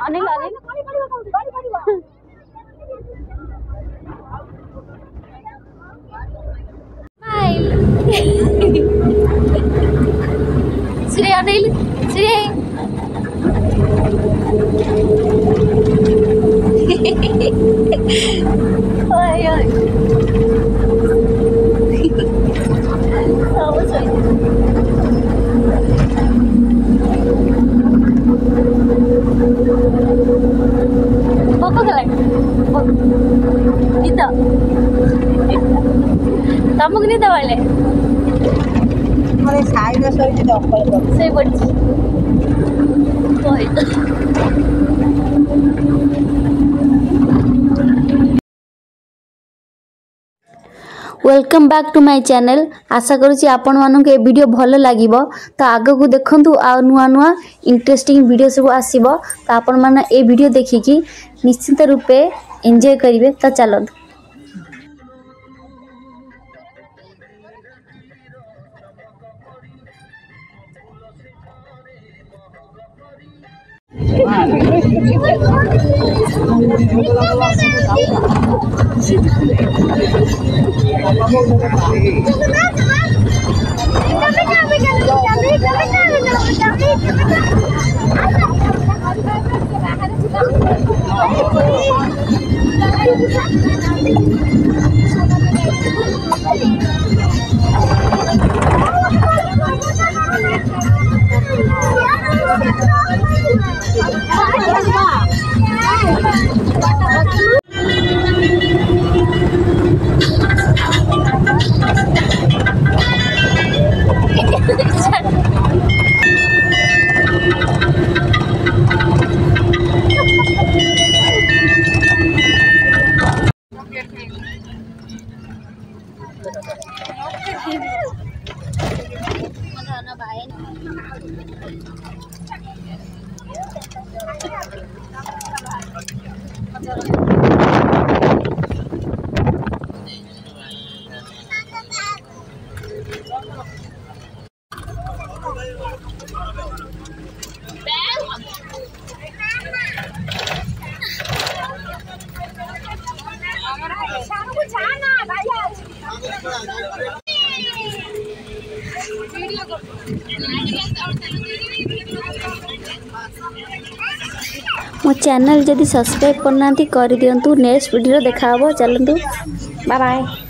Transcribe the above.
अनिल अनिल श्री अनिल श्री ओय ओय तमक नहीं दवाले अरे साइड में सोई तो ऊपर से पड़ी welcome back to my channel. आशा करुँच आपण मानक ए वीडियो भल लगे तो आग को देखु आ नुआ नुआ इंटरेस्टिंग वीडियो सब आसो तो आपण मैंने ए वीडियो देखिकी निश्चित रूपे एंजॉय करेंगे। तो चलो मो चैनल जदि सब्सक्राइब करना कर दिंतु। नेक्स्ट वीडियो देखा चलतु। Bye bye.